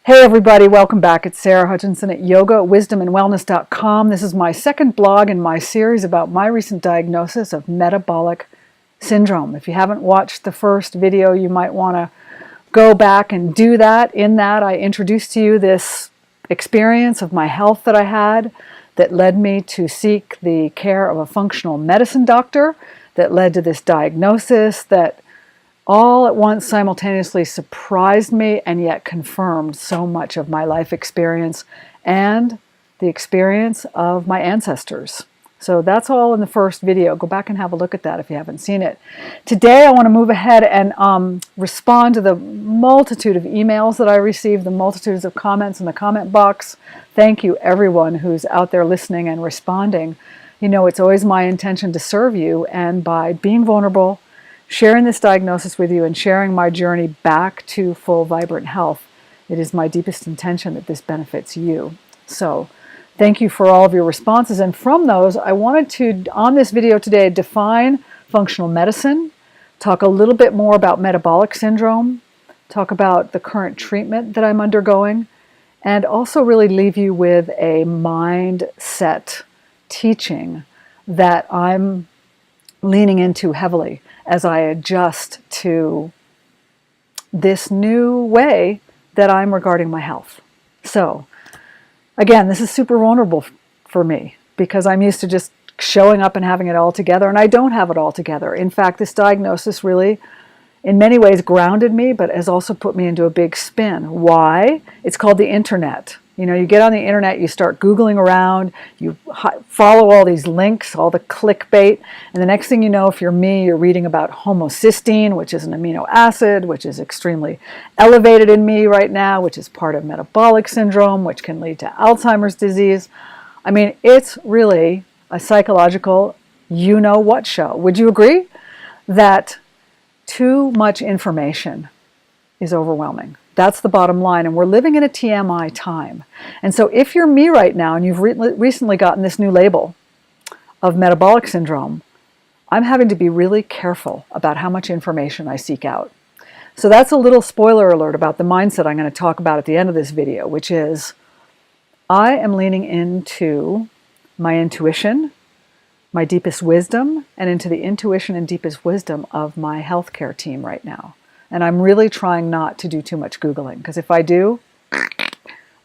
Hey everybody, welcome back. It's Sarah Hutchinson at yogawisdomandwellness.com. This is my second blog in my series about my recent diagnosis of metabolic syndrome. If you haven't watched the first video, you might want to go back and do that. In that, I introduced to you this experience of my health that I had that led me to seek the care of a functional medicine doctor, that led to this diagnosis that all at once simultaneously surprised me and yet confirmed so much of my life experience and the experience of my ancestors. So that's all in the first video. Go back and have a look at that if you haven't seen it. Today I want to move ahead and respond to the multitude of emails that I received, the multitudes of comments in the comment box. Thank you everyone who's out there listening and responding. You know, it's always my intention to serve you, and by being vulnerable, sharing this diagnosis with you and sharing my journey back to full, vibrant health, it is my deepest intention that this benefits you. So thank you for all of your responses. And from those, I wanted to, on this video today, define functional medicine, talk a little bit more about metabolic syndrome, talk about the current treatment that I'm undergoing, and also really leave you with a mindset teaching that I'm leaning into heavily as I adjust to this new way that I'm regarding my health. So again, this is super vulnerable for me because I'm used to just showing up and having it all together, and I don't have it all together. In fact, this diagnosis really, in many ways, grounded me, but has also put me into a big spin. Why? It's called the internet. You know, you get on the internet, you start Googling around, you follow all these links, all the clickbait, and the next thing you know, if you're me, you're reading about homocysteine, which is an amino acid, which is extremely elevated in me right now, which is part of metabolic syndrome, which can lead to Alzheimer's disease. I mean, it's really a psychological you-know-what show. Would you agree that too much information is overwhelming? That's the bottom line, and we're living in a TMI time. And so if you're me right now and you've recently gotten this new label of metabolic syndrome, I'm having to be really careful about how much information I seek out. So that's a little spoiler alert about the mindset I'm going to talk about at the end of this video, which is I am leaning into my intuition, my deepest wisdom, and into the intuition and deepest wisdom of my healthcare team right now. And I'm really trying not to do too much Googling, because if I do,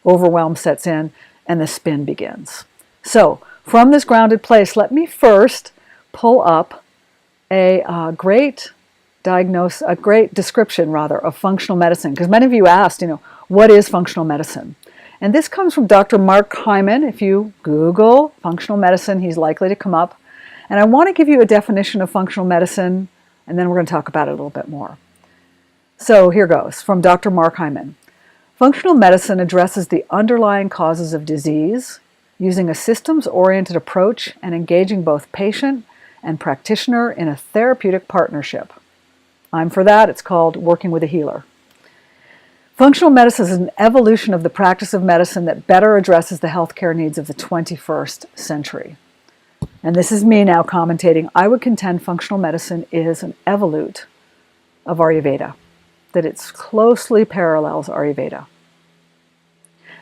overwhelm sets in and the spin begins. So from this grounded place, let me first pull up a great description of functional medicine, because many of you asked, you know, what is functional medicine? And this comes from Dr. Mark Hyman. If you Google functional medicine, he's likely to come up. And I want to give you a definition of functional medicine, and then we're going to talk about it a little bit more. So here goes, from Dr. Mark Hyman. Functional medicine addresses the underlying causes of disease using a systems-oriented approach and engaging both patient and practitioner in a therapeutic partnership. I'm for that. It's called working with a healer. Functional medicine is an evolution of the practice of medicine that better addresses the healthcare needs of the 21st century. And this is me now commentating. I would contend functional medicine is an evolute of Ayurveda, that it closely parallels Ayurveda.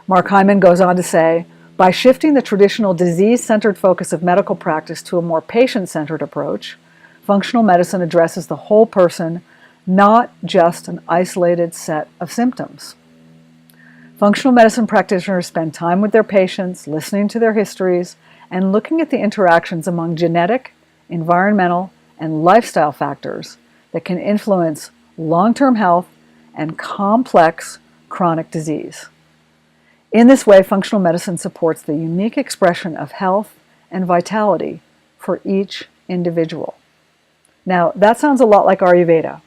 Mark Hyman goes on to say, by shifting the traditional disease-centered focus of medical practice to a more patient-centered approach, functional medicine addresses the whole person, not just an isolated set of symptoms. Functional medicine practitioners spend time with their patients, listening to their histories, and looking at the interactions among genetic, environmental, and lifestyle factors that can influence long-term health and complex chronic disease. In this way, functional medicine supports the unique expression of health and vitality for each individual. Now, that sounds a lot like Ayurveda.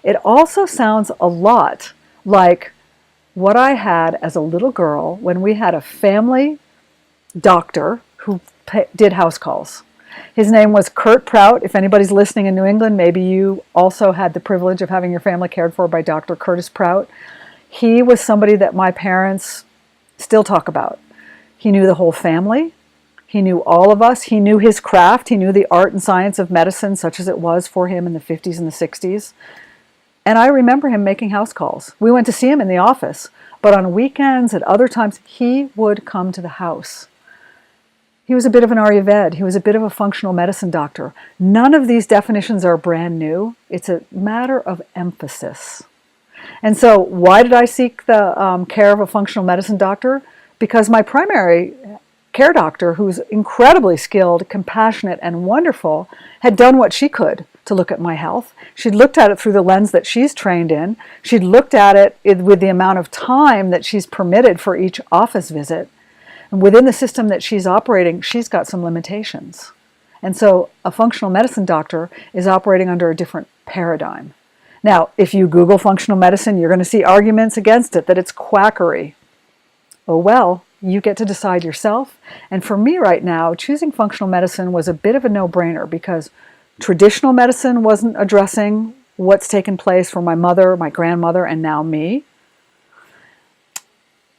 It also sounds a lot like what I had as a little girl when we had a family doctor who did house calls. His name was Kurt Prout. If anybody's listening in New England, maybe you also had the privilege of having your family cared for by Dr. Curtis Prout. He was somebody that my parents still talk about. He knew the whole family. He knew all of us. He knew his craft. He knew the art and science of medicine, such as it was for him in the 50s and the 60s. And I remember him making house calls. We went to see him in the office, but on weekends, at other times, he would come to the house. He was a bit of an Ayurveda. He was a bit of a functional medicine doctor. None of these definitions are brand new. It's a matter of emphasis. And so why did I seek the care of a functional medicine doctor? Because my primary care doctor, who's incredibly skilled, compassionate, and wonderful, had done what she could to look at my health. She'd looked at it through the lens that she's trained in. She'd looked at it with the amount of time that she's permitted for each office visit. And within the system that she's operating, she's got some limitations. And so a functional medicine doctor is operating under a different paradigm. Now, if you Google functional medicine, you're going to see arguments against it, that it's quackery. Oh well, you get to decide yourself. And for me right now, choosing functional medicine was a bit of a no-brainer because traditional medicine wasn't addressing what's taken place for my mother, my grandmother, and now me.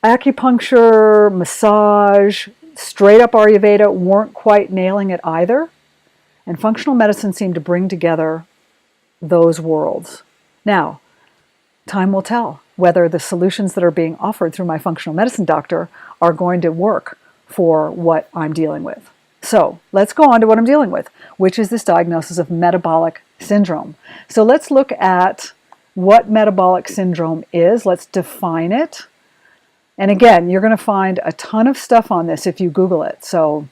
Acupuncture, massage, straight up Ayurveda weren't quite nailing it either. And functional medicine seemed to bring together those worlds. Now, time will tell whether the solutions that are being offered through my functional medicine doctor are going to work for what I'm dealing with. So let's go on to what I'm dealing with, which is this diagnosis of metabolic syndrome. So let's look at what metabolic syndrome is. Let's define it. And again, you're going to find a ton of stuff on this if you Google it. So,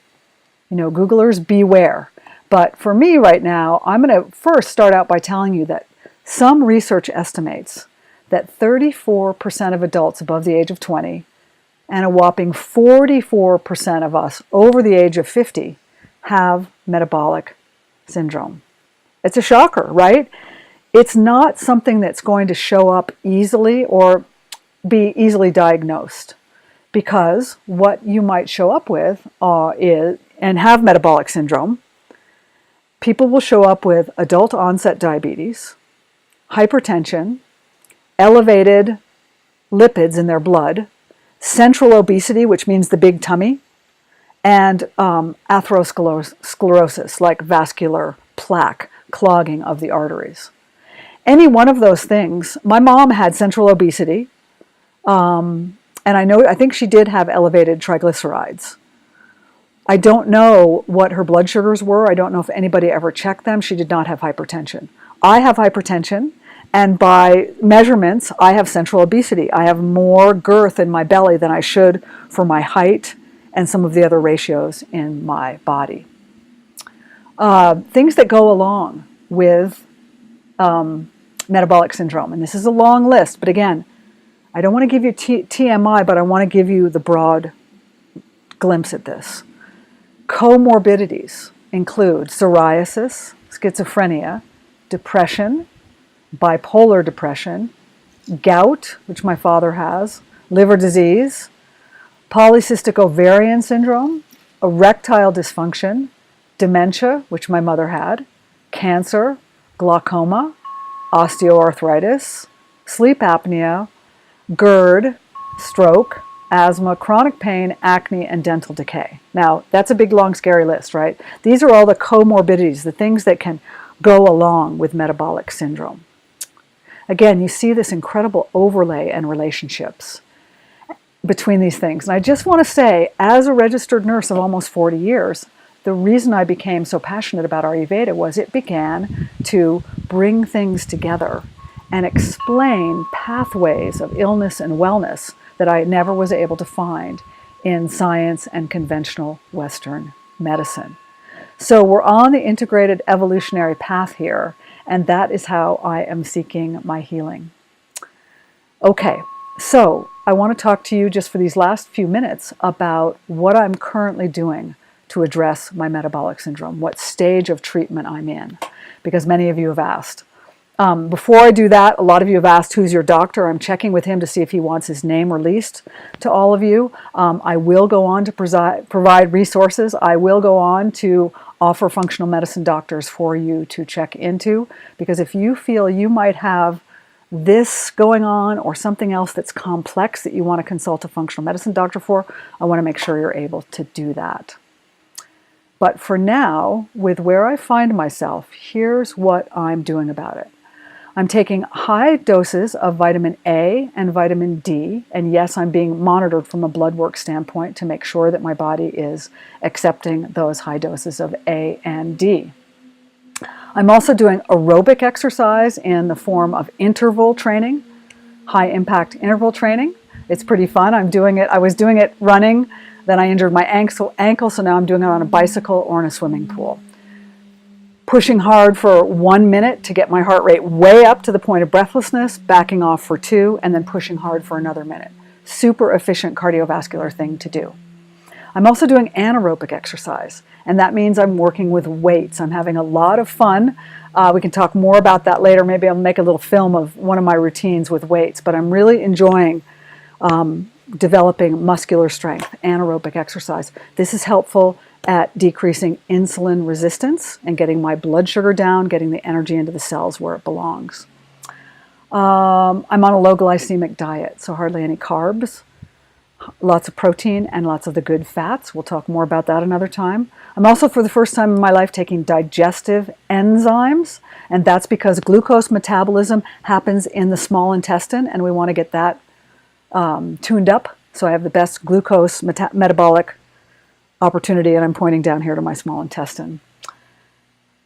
Googlers beware. But for me right now, I'm going to first start out by telling you that some research estimates that 34% of adults above the age of 20 and a whopping 44% of us over the age of 50 have metabolic syndrome. It's a shocker, right? It's not something that's going to show up easily or be easily diagnosed, because what you might show up with is, and have metabolic syndrome, people will show up with adult onset diabetes, hypertension, elevated lipids in their blood, central obesity, which means the big tummy, and atherosclerosis, like vascular plaque, clogging of the arteries. Any one of those things. My mom had central obesity, and I think she did have elevated triglycerides. I don't know what her blood sugars were. I don't know if anybody ever checked them. She did not have hypertension. I have hypertension, and by measurements, I have central obesity. I have more girth in my belly than I should for my height and some of the other ratios in my body. Things that go along with metabolic syndrome, and this is a long list, but again, I don't want to give you TMI, but I want to give you the broad glimpse at this. Comorbidities include psoriasis, schizophrenia, depression, bipolar depression, gout, which my father has, liver disease, polycystic ovarian syndrome, erectile dysfunction, dementia, which my mother had, cancer, glaucoma, osteoarthritis, sleep apnea, GERD, stroke, asthma, chronic pain, acne, and dental decay. Now, that's a big, long, scary list, right? These are all the comorbidities, the things that can go along with metabolic syndrome. Again, you see this incredible overlay and relationships between these things. And I just want to say, as a registered nurse of almost 40 years, the reason I became so passionate about Ayurveda was it began to bring things together and explain pathways of illness and wellness that I never was able to find in science and conventional Western medicine. So we're on the integrated evolutionary path here, and that is how I am seeking my healing. Okay, so I want to talk to you just for these last few minutes about what I'm currently doing to address my metabolic syndrome, what stage of treatment I'm in, because many of you have asked. Before I do that, a lot of you have asked, who's your doctor? I'm checking with him to see if he wants his name released to all of you. I will go on to provide resources. I will go on to offer functional medicine doctors for you to check into, because if you feel you might have this going on or something else that's complex that you want to consult a functional medicine doctor for, I want to make sure you're able to do that. But for now, with where I find myself, here's what I'm doing about it. I'm taking high doses of vitamin A and vitamin D, and yes, I'm being monitored from a blood work standpoint to make sure that my body is accepting those high doses of A and D. I'm also doing aerobic exercise in the form of interval training, high impact interval training. It's pretty fun. I was doing it running, then I injured my ankle, so now I'm doing it on a bicycle or in a swimming pool. Pushing hard for 1 minute to get my heart rate way up to the point of breathlessness, backing off for 2, and then pushing hard for another minute. Super efficient cardiovascular thing to do. I'm also doing anaerobic exercise, and that means I'm working with weights. I'm having a lot of fun. We can talk more about that later. Maybe I'll make a little film of one of my routines with weights, but I'm really enjoying developing muscular strength, anaerobic exercise. This is helpful at decreasing insulin resistance and getting my blood sugar down, getting the energy into the cells where it belongs. I'm on a low glycemic diet, so hardly any carbs, lots of protein, and lots of the good fats. We'll talk more about that another time. I'm also, for the first time in my life, taking digestive enzymes, and that's because glucose metabolism happens in the small intestine, and we want to get that tuned up. So I have the best glucose metabolic opportunity, and I'm pointing down here to my small intestine.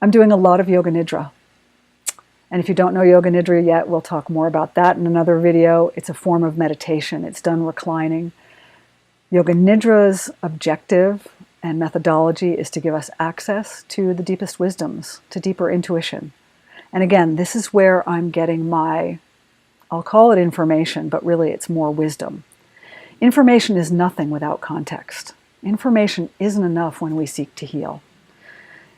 I'm doing a lot of Yoga Nidra. And if you don't know Yoga Nidra yet, we'll talk more about that in another video. It's a form of meditation. It's done reclining. Yoga Nidra's objective and methodology is to give us access to the deepest wisdoms, to deeper intuition. And again, this is where I'm getting my, I'll call it information, but really it's more wisdom. Information is nothing without context. Information isn't enough when we seek to heal.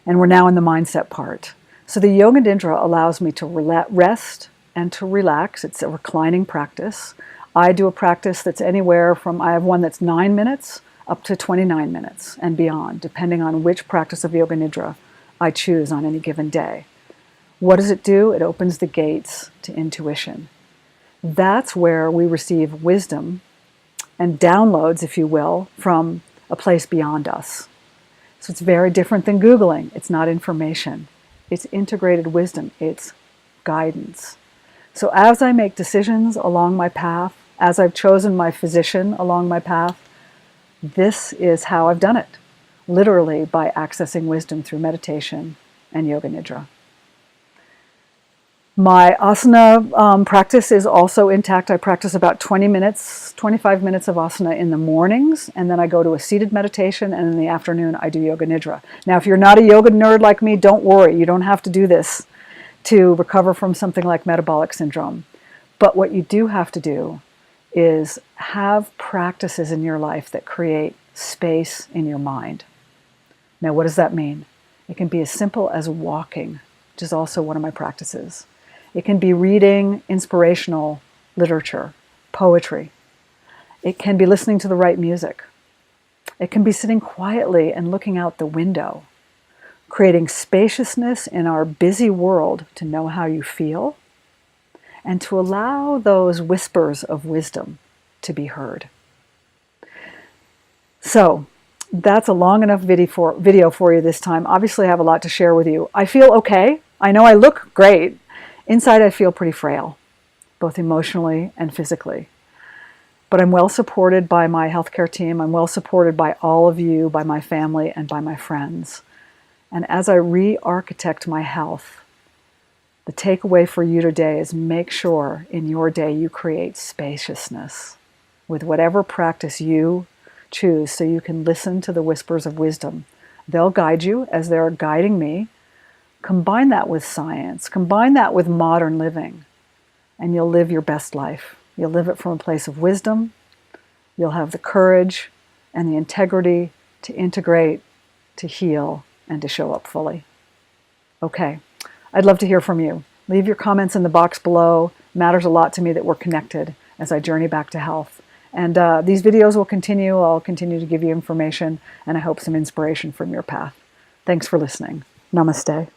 And we're now in the mindset part. So the Yoga Nidra allows me to rest and to relax. It's a reclining practice. I do a practice that's anywhere from, I have one that's 9 minutes up to 29 minutes and beyond, depending on which practice of Yoga Nidra I choose on any given day. What does it do? It opens the gates to intuition. That's where we receive wisdom and downloads, if you will, from a place beyond us. So it's very different than Googling. It's not information. It's integrated wisdom. It's guidance. So as I make decisions along my path, as I've chosen my physician along my path, this is how I've done it, literally by accessing wisdom through meditation and Yoga Nidra. My asana practice is also intact. I practice about 20 minutes, 25 minutes of asana in the mornings, and then I go to a seated meditation, and in the afternoon I do Yoga Nidra. Now, if you're not a yoga nerd like me, don't worry. You don't have to do this to recover from something like metabolic syndrome. But what you do have to do is have practices in your life that create space in your mind. Now, what does that mean? It can be as simple as walking, which is also one of my practices. It can be reading inspirational literature, poetry. It can be listening to the right music. It can be sitting quietly and looking out the window, creating spaciousness in our busy world to know how you feel, and to allow those whispers of wisdom to be heard. So, that's a long enough video for you this time. Obviously, I have a lot to share with you. I feel okay. I know I look great. Inside, I feel pretty frail, both emotionally and physically. But I'm well supported by my healthcare team. I'm well supported by all of you, by my family, and by my friends. And as I re-architect my health, the takeaway for you today is make sure in your day you create spaciousness with whatever practice you choose so you can listen to the whispers of wisdom. They'll guide you as they're guiding me. Combine that with science, combine that with modern living, and you'll live your best life. You'll live it from a place of wisdom. You'll have the courage and the integrity to integrate, to heal, and to show up fully. Okay, I'd love to hear from you. Leave your comments in the box below. It matters a lot to me that we're connected as I journey back to health. And these videos will continue. I'll continue to give you information, and I hope some inspiration from your path. Thanks for listening. Namaste.